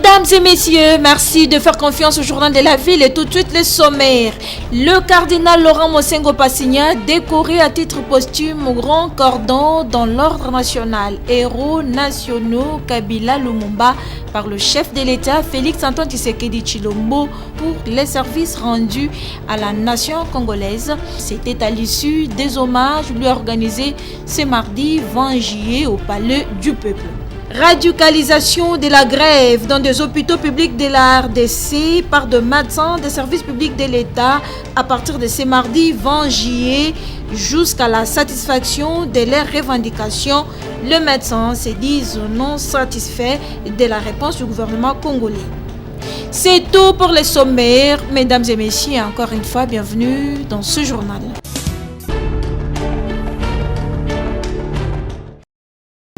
Mesdames et messieurs, merci de faire confiance au journal de la ville et tout de suite les sommaires. Le cardinal Laurent Mosengo Passigna, décoré à titre posthume au Grand Cordon dans l'ordre national, héros nationaux Kabila Lumumba par le chef de l'État Félix Antoine Tshisekedi Tshilombo pour les services rendus à la nation congolaise. C'était à l'issue des hommages lui organisés ce mardi 20 juillet au Palais du Peuple. Radicalisation de la grève dans des hôpitaux publics de la RDC par de médecins des services publics de l'État à partir de ce mardi 20 juillet jusqu'à la satisfaction de leurs revendications. Les médecins se disent non satisfaits de la réponse du gouvernement congolais. C'est tout pour les sommaires. Mesdames et messieurs, encore une fois, bienvenue dans ce journal.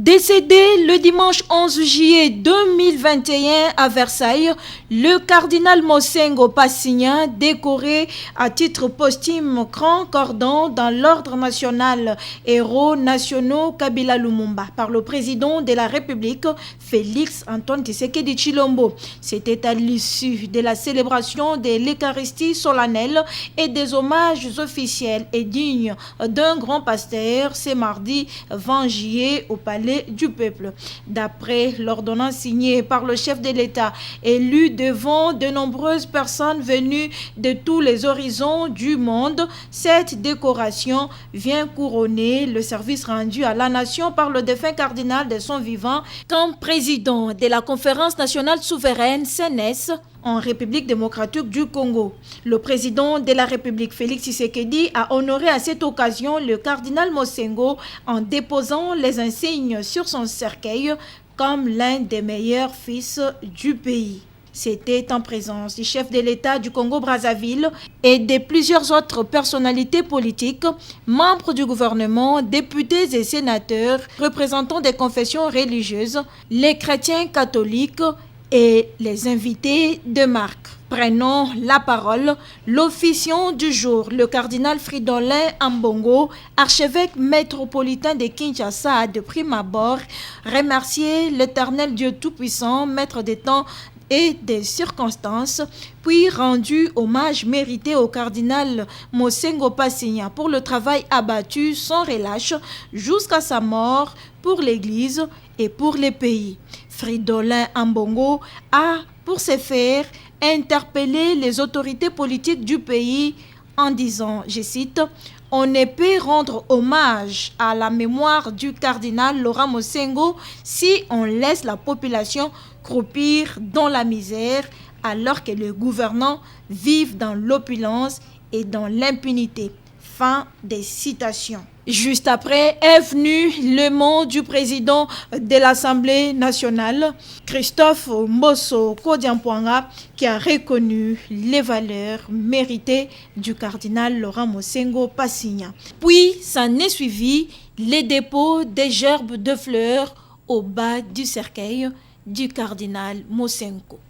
Décédé le dimanche 11 juillet 2021 à Versailles, le cardinal Mosengo Passigna, décoré à titre posthume Grand Cordon dans l'ordre national héros nationaux Kabila Lumumba par le président de la République Félix Antoine Tshisekedi Tshilombo. C'était à l'issue de la célébration de l'Eucharistie solennelle et des hommages officiels et dignes d'un grand pasteur ce mardi 20 juillet au Palais du Peuple. D'après l'ordonnance signée par le chef de l'État, élu devant de nombreuses personnes venues de tous les horizons du monde, cette décoration vient couronner le service rendu à la nation par le défunt cardinal de son vivant comme président de la Conférence nationale souveraine CNES en République démocratique du Congo. Le président de la République, Félix Tshisekedi, a honoré à cette occasion le cardinal Mosengo en déposant les insignes sur son cercueil comme l'un des meilleurs fils du pays. C'était en présence du chef de l'État du Congo-Brazzaville et de plusieurs autres personnalités politiques, membres du gouvernement, députés et sénateurs, représentants des confessions religieuses, les chrétiens catholiques et les invités de marque. Prenons la parole, l'officiant du jour, le cardinal Fridolin Ambongo, archevêque métropolitain de Kinshasa, a de prime abord remercié l'Éternel Dieu Tout-Puissant, maître des temps et des circonstances, puis rendu hommage mérité au cardinal Mosengo Passigna pour le travail abattu sans relâche jusqu'à sa mort pour l'Église et pour les pays. Fridolin Ambongo a, pour ce faire, interpellé les autorités politiques du pays en disant, je cite, « On ne peut rendre hommage à la mémoire du cardinal Laurent Mosengo si on laisse la population croupir dans la misère alors que les gouvernants vivent dans l'opulence et dans l'impunité. » Fin des citations. Juste après est venu le mot du président de l'Assemblée nationale, Christophe Mbosso Kodiampouanga, qui a reconnu les valeurs méritées du cardinal Laurent Mosengo Passigna. Puis, s'en est suivi les dépôts des gerbes de fleurs au bas du cercueil du cardinal Mosengo.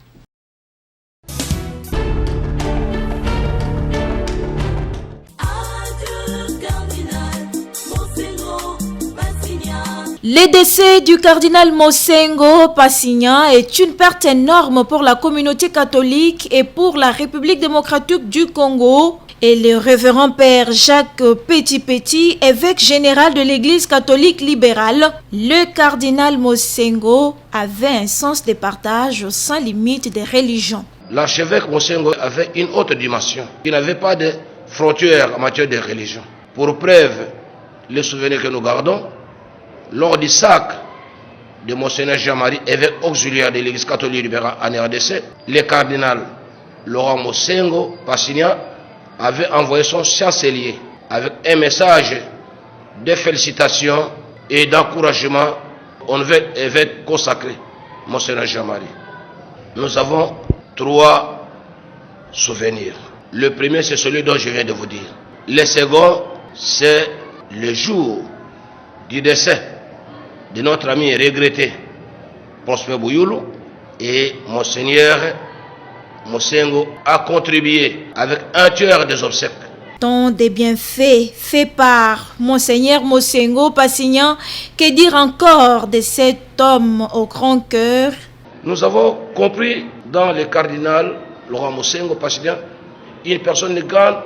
Le décès du cardinal Mosengo Passigna est une perte énorme pour la communauté catholique et pour la République démocratique du Congo. Et le révérend père Jacques Petit, évêque général de l'Église catholique libérale, le cardinal Mosengo avait un sens de partage sans limite des religions. L'archevêque Mosengo avait une autre dimension. Il n'avait pas de frontières en matière de religion. Pour preuve, les souvenirs que nous gardons, lors du sacre de Monseigneur Jean-Marie, évêque auxiliaire de l'Église catholique libérale en RDC, le cardinal Laurent Mosengo Passigna avait envoyé son chancelier avec un message de félicitations et d'encouragement au nouvel évêque consacré, Monseigneur Jean-Marie. Nous avons 3 souvenirs. Le premier, c'est celui dont je viens de vous dire. Le second, c'est le jour du décès de notre ami regretté Prosper Bouyoulou, et Monseigneur Mosengo a contribué avec un tiers des obsèques. Tant des bienfaits faits par Monseigneur Mosengo Passigna, que dire encore de cet homme au grand cœur? Nous avons compris dans le cardinal Laurent Mosengo Passignan une personne de grande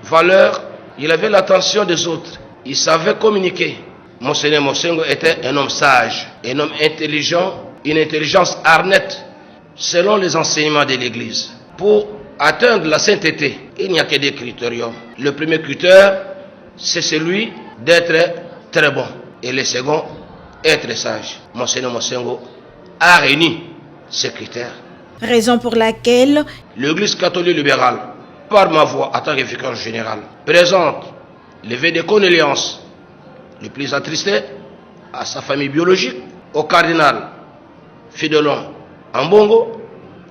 valeur. Il avait l'attention des autres. Il savait communiquer. Monseigneur Mosengo était un homme sage, un homme intelligent, une intelligence arnête selon les enseignements de l'Église. Pour atteindre la sainteté, il n'y a que des critériums. Le premier critère, c'est celui d'être très bon. Et le second, être sage. Monseigneur Mosengo a réuni ces critères. Raison pour laquelle l'Église catholique libérale, par ma voix en tant que vicaire général, présente les vœux de condoléances les plus attristés à sa famille biologique, au cardinal Fidélon Ambongo,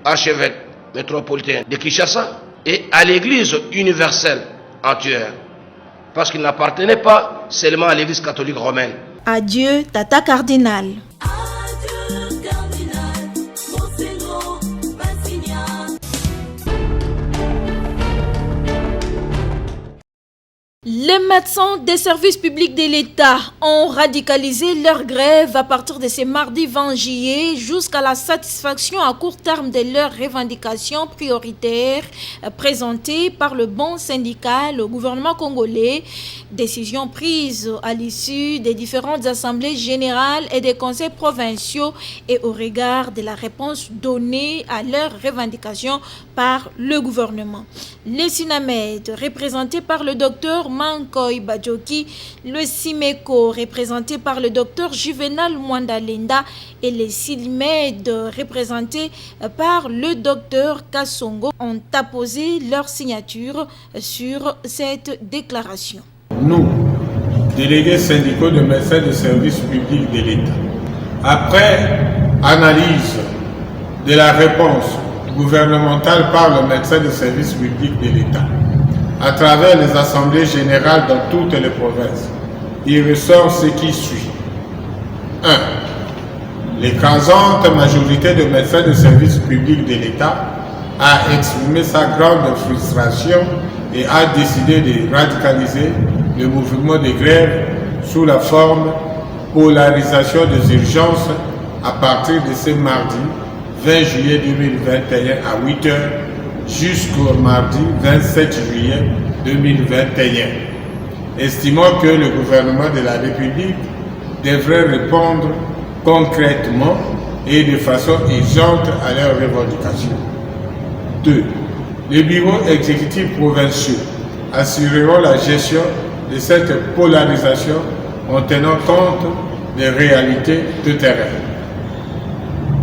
archevêque métropolitain de Kinshasa, et à l'Église universelle entière, parce qu'il n'appartenait pas seulement à l'Église catholique romaine. Adieu, Tata Cardinal. Les médecins des services publics de l'État ont radicalisé leur grève à partir de ce mardi 20 juillet jusqu'à la satisfaction à court terme de leurs revendications prioritaires présentées par le bon syndical au gouvernement congolais. Décision prise à l'issue des différentes assemblées générales et des conseils provinciaux et au regard de la réponse donnée à leurs revendications par le gouvernement. Les SINAMED, représentés par le docteur Mankoy Badjoki, le SIMECO, représenté par le docteur Juvenal Mwandalenda, et les SILMED, représentés par le docteur Kassongo, ont apposé leur signature sur cette déclaration. Nous, délégués syndicaux de médecins de service public de l'État, après analyse de la réponse gouvernementale par le médecin de service public de l'État, à travers les assemblées générales dans toutes les provinces, il ressort ce qui suit. 1. L'écrasante majorité de médecins de service public de l'État a exprimé sa grande frustration et a décidé de radicaliser le mouvement de grève sous la forme polarisation des urgences à partir de ce mardi 20 juillet 2021 à 8 h jusqu'au mardi 27 juillet 2021, estimant que le gouvernement de la République devrait répondre concrètement et de façon urgente à leurs revendications. 2. Les bureaux exécutifs provinciaux assureront la gestion de cette polarisation en tenant compte des réalités de terrain.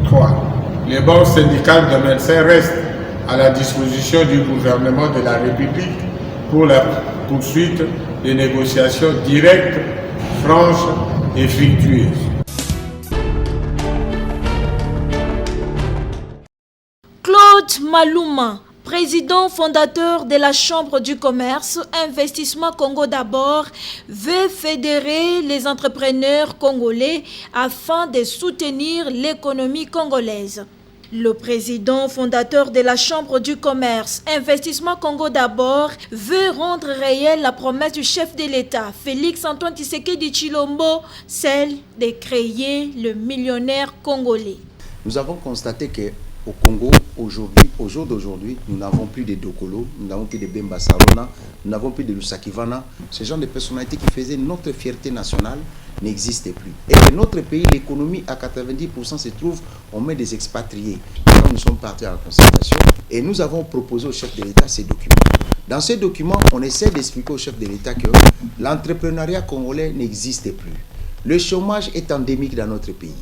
3. Les banques syndicales de médecins restent à la disposition du gouvernement de la République pour la poursuite des négociations directes, franches et fructueuses. Claude Malouma, président fondateur de la Chambre du commerce, Investissement Congo d'abord, veut fédérer les entrepreneurs congolais afin de soutenir l'économie congolaise. Le président fondateur de la Chambre du commerce, Investissement Congo d'abord, veut rendre réelle la promesse du chef de l'État, Félix Antoine Tshisekedi Tshilombo, celle de créer le millionnaire congolais. Nous avons constaté que au Congo, aujourd'hui, au jour d'aujourd'hui, nous n'avons plus de Dokolo, nous n'avons plus de Bemba Sarona, nous n'avons plus de Lusakivana. Ce genre de personnalités qui faisaient notre fierté nationale n'existent plus. Et dans notre pays, l'économie à 90% se trouve en main des expatriés. Quand nous sommes partis en concertation et nous avons proposé au chef de l'État ces documents. Dans ces documents, on essaie d'expliquer au chef de l'État que l'entrepreneuriat congolais n'existe plus. Le chômage est endémique dans notre pays.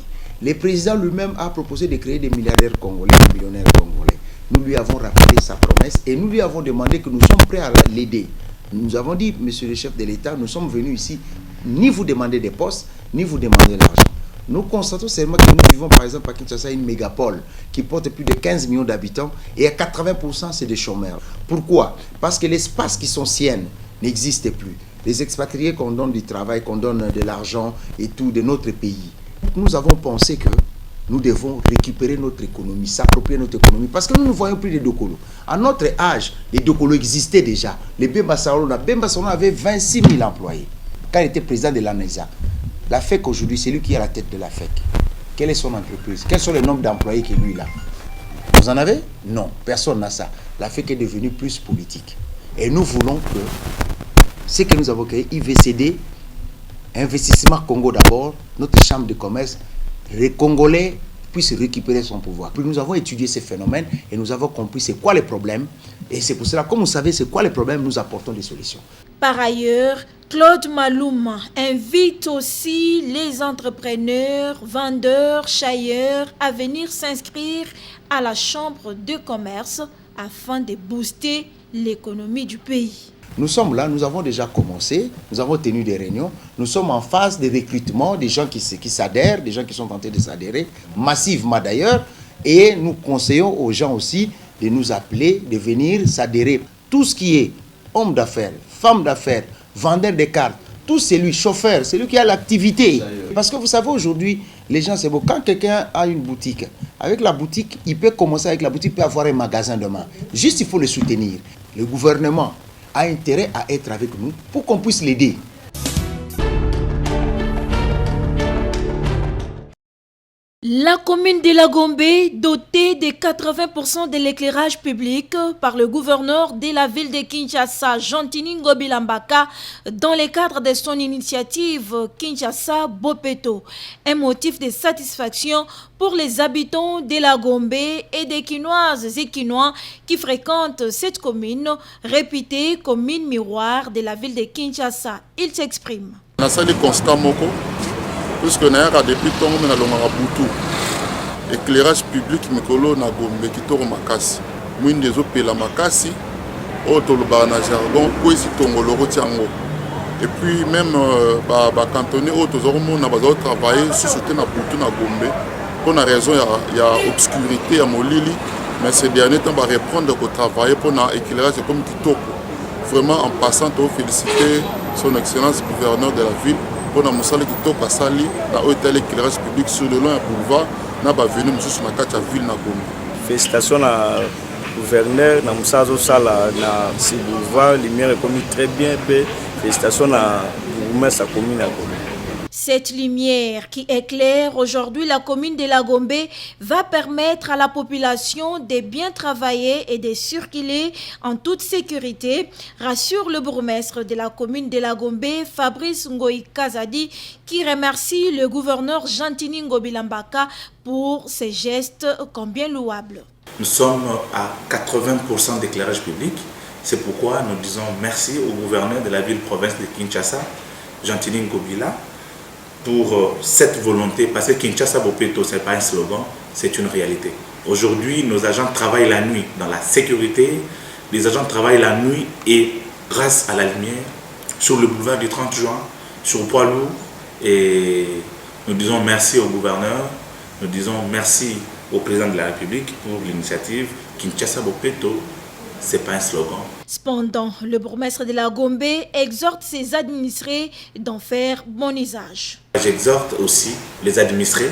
Le président lui-même a proposé de créer des milliardaires congolais, des millionnaires congolais. Nous lui avons rappelé sa promesse et nous lui avons demandé que nous sommes prêts à l'aider. Nous avons dit, monsieur le chef de l'État, nous sommes venus ici, ni vous demander des postes, ni vous demander l'argent. Nous constatons seulement que nous vivons par exemple à Kinshasa, une mégapole qui porte plus de 15 millions d'habitants et à 80% c'est des chômeurs. Pourquoi? Parce que l'espace qui sont siennes n'existe plus. Les expatriés qu'on donne du travail, qu'on donne de l'argent et tout de notre pays. Nous avons pensé que nous devons récupérer notre économie, s'approprier notre économie, parce que nous ne voyons plus de Dokolo. À notre âge, les Dokolo existaient déjà. Les Bemba Sarona avait 26 000 employés quand il était président de l'ANESA. La FEC aujourd'hui, c'est lui qui est à la tête de la FEC. quelle est son entreprise, quels sont les nombres d'employés que lui a. Vous en avez? Non, personne n'a ça. L'Afrique est devenue plus politique. Et nous voulons que ce que nous avons créé, IVCD, Investissement Congo d'abord, notre chambre de commerce, les Congolais puissent récupérer son pouvoir. Puis nous avons étudié ces phénomènes et nous avons compris c'est quoi les problèmes. Et c'est pour cela, comme vous savez c'est quoi les problèmes, nous apportons des solutions. Par ailleurs, Claude Malouma invite aussi les entrepreneurs, vendeurs, chailleurs à venir s'inscrire à la chambre de commerce afin de booster l'économie du pays. Nous sommes là, nous avons déjà commencé, nous avons tenu des réunions, nous sommes en phase de recrutement des gens qui s'adhèrent, des gens qui sont tentés de s'adhérer, massivement d'ailleurs, et nous conseillons aux gens aussi de nous appeler, de venir s'adhérer. Tout ce qui est homme d'affaires, femme d'affaires, vendeur de cartes, tout celui, chauffeur, celui qui a l'activité. Parce que vous savez aujourd'hui, les gens c'est beau, quand quelqu'un a une boutique, avec la boutique, il peut commencer avec la boutique, il peut avoir un magasin demain. Juste il faut le soutenir. Le gouvernement a intérêt à être avec nous pour qu'on puisse l'aider. La commune de Lagombe, dotée de 80% de l'éclairage public par le gouverneur de la ville de Kinshasa, Jean-Tini Ngobilambaka, dans le cadre de son initiative Kinshasa Bopeto. Un motif de satisfaction pour les habitants de Lagombe et des Kinoises et Kinois qui fréquentent cette commune, réputée commune miroir de la ville de Kinshasa. Il s'exprime. Puisque nous avons depuis temps nous allons butu éclairage public mikolo na Gombe kitoko makasi mwinde ezopela makasi otoloba na jargon kwesi tongolo rotiango et puis même ba cantonné otozomona bazo travailler sous na butu na Gombe pour une raison il y a obscurité à molili mais ces derniers temps va reprendre au travailler pour un éclairage comme kitoko vraiment en passant au féliciter son excellence gouverneur de la ville pour na musala kitoko asali na hôtel éclairage public sur le long boulevard na ba venu mususu na kati ya ville na Gombe. Félicitations na gouverneur na musala sala na si boulevard lumière commis très bien pe félicitations na bourgmestre sa commune na Gombe. Cette lumière qui éclaire aujourd'hui la commune de Lagombe va permettre à la population de bien travailler et de circuler en toute sécurité, rassure le bourgmestre de la commune de Lagombe, Fabrice Ngoï Kazadi, qui remercie le gouverneur Jean-Tini Ngobilambaka pour ces gestes combien louables. Nous sommes à 80% d'éclairage public, c'est pourquoi nous disons merci au gouverneur de la ville-province de Kinshasa, Jean-Tini Ngobila, pour cette volonté, parce que Kinshasa Bopeto, ce n'est pas un slogan, c'est une réalité. Aujourd'hui, nos agents travaillent la nuit dans la sécurité, les agents travaillent la nuit et grâce à la lumière, sur le boulevard du 30 juin, sur Poilou, et nous disons merci au gouverneur, nous disons merci au président de la République pour l'initiative Kinshasa Bopeto. Ce n'est pas un slogan. Cependant, le bourgmestre de la Gombe exhorte ses administrés d'en faire bon usage. J'exhorte aussi les administrés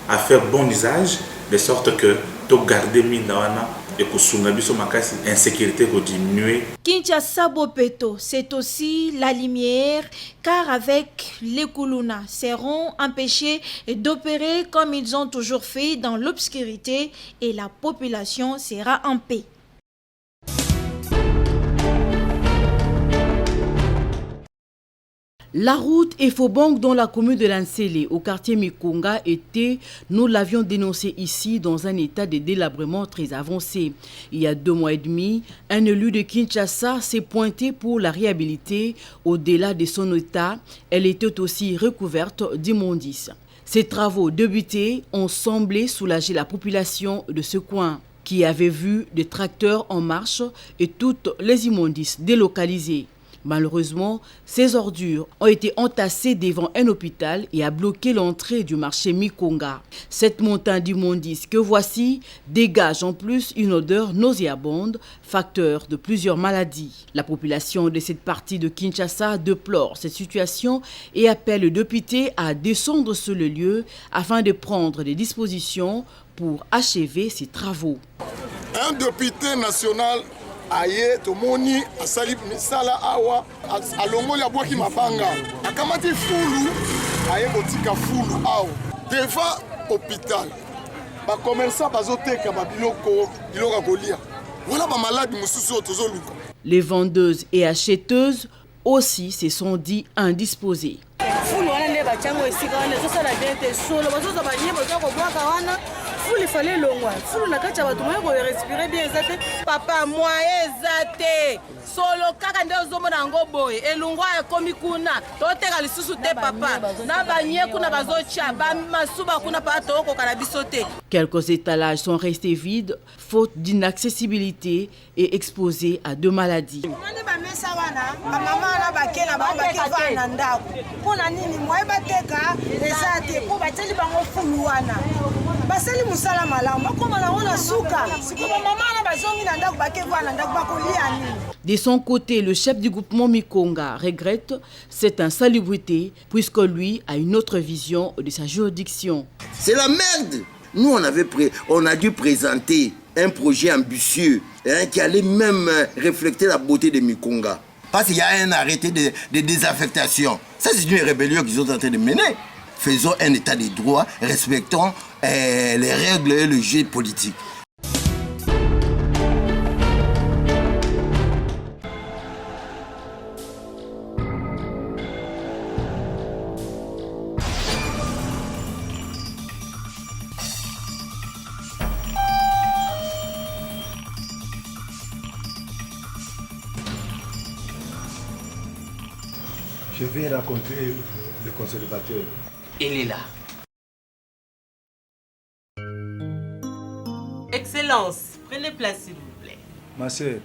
à faire bon usage de sorte que to garder minawana et que sungabiso makasi insécurité ko diminuer. Kinshasa Bopeto, c'est aussi la lumière car avec les Kuluna seront empêchés d'opérer comme ils ont toujours fait dans l'obscurité et la population sera en paix. La route Efobong dans la commune de Lansele, au quartier Mikonga, était, nous l'avions dénoncé ici, dans un état de délabrement très avancé. Il y a 2 mois et demi, un élu de Kinshasa s'est pointé pour la réhabiliter. Au-delà de son état, elle était aussi recouverte d'immondices. Ces travaux débutés ont semblé soulager la population de ce coin, qui avait vu des tracteurs en marche et toutes les immondices délocalisées. Malheureusement, ces ordures ont été entassées devant un hôpital et a bloqué l'entrée du marché Mikonga. Cette montagne d'immondices que voici dégage en plus une odeur nauséabonde, facteur de plusieurs maladies. La population de cette partie de Kinshasa déplore cette situation et appelle le député à descendre sur le lieu afin de prendre des dispositions pour achever ces travaux. Un député national aye tomoni asali misala awa alongoli abwaki mabanga akamati fulu aye kotika fulu awa devant hôpital. Les commerçants bazoteka biloko kolia. Voilà ma malade mususu tozoluka. Les vendeuses et acheteuses aussi se sont dit indisposées. Il fallait longwa. Fulu na kacha watu mwenye respirer bien zate. Papa moi ezate. Solo kaka ndio zomo na ngoboye. Elungwa ekomi kuna. Toteka lisusu te papa. Na banye kuna bazocha. Ba masuba kuna pa toko kanabiso te. Quelques étalages sont restés vides faute d'inaccessibilité et exposés à deux maladies. De son côté, le chef du groupement Mikonga regrette cette insalubrité puisque lui a une autre vision de sa juridiction. C'est la merde. Nous, on a dû présenter un projet ambitieux qui allait même refléter la beauté de Mikonga. Parce qu'il y a un arrêté de désaffectation. Ça, c'est une rébellion qu'ils sont en train de mener. Faisons un état de droit, respectons les règles et le jeu politique. Je vais rencontrer le conservateur. Il est là. Excellence, prenez place s'il vous plaît. Ma soeur,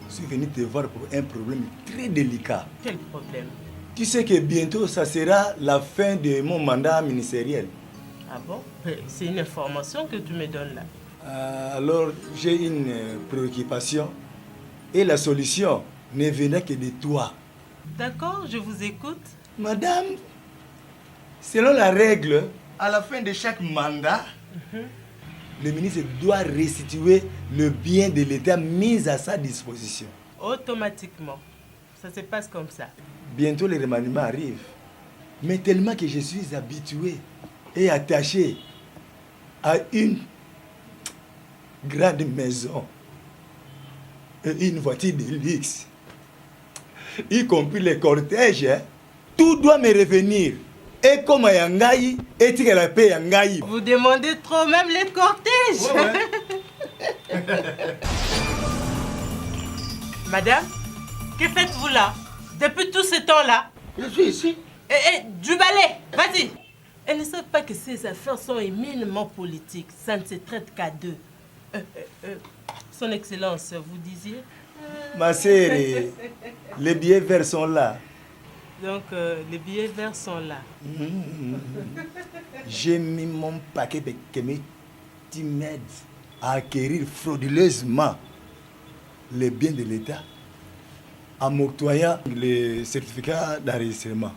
je suis venu te voir pour un problème très délicat. Quel problème? Tu sais que bientôt, ça sera la fin de mon mandat ministériel. Ah bon? C'est une information que tu me donnes là. Alors, j'ai une préoccupation et la solution ne venait que de toi. D'accord, je vous écoute. Madame, selon la règle, à la fin de chaque mandat, le ministre doit restituer le bien de l'État mis à sa disposition. Automatiquement. Ça se passe comme ça. Bientôt, le remaniement arrive. Mais tellement que je suis habitué et attaché à une grande maison et une voiture de luxe, y compris les cortèges, tout doit me revenir. Et comme Yangaï, et la paix Yangaï. Vous demandez trop même les cortèges. Ouais. Madame, que faites-vous là? Depuis tout ce temps-là? Je suis ici. Du balai, vas-y. Elles ne savent pas que ces affaires sont éminemment politiques. Ça ne se traite qu'à deux. Son Excellence, vous disiez? Ma sœur, les billets verts sont là. Donc, les billets verts sont là. J'ai mis mon paquet de qui m'aide à acquérir frauduleusement les biens de l'État en m'octroyant le certificat d'enregistrement.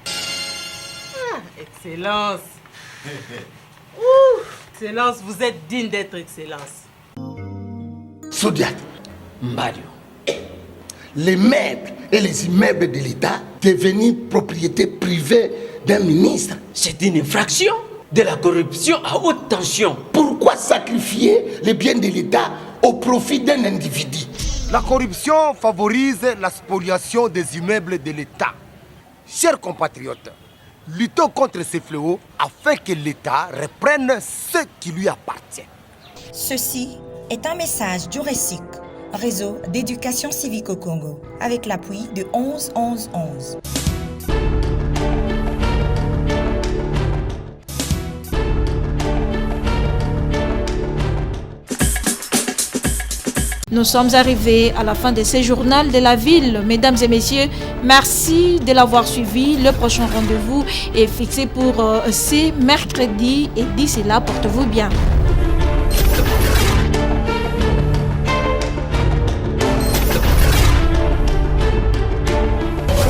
Ah, Excellence. Ouh, Excellence, vous êtes digne d'être Excellence. Sodiat, Mario, les meubles et les immeubles de l'État devenus propriété privée d'un ministre. C'est une infraction de la corruption à haute tension. Pourquoi sacrifier les biens de l'État au profit d'un individu? La corruption favorise la spoliation des immeubles de l'État. Chers compatriotes, luttons contre ces fléaux afin que l'État reprenne ce qui lui appartient. Ceci est un message du RECIC, réseau d'éducation civique au Congo, avec l'appui de 11-11-11. Nous sommes arrivés à la fin de ce journal de la ville. Mesdames et messieurs, merci de l'avoir suivi. Le prochain rendez-vous est fixé pour ce mercredi et d'ici là, portez-vous bien.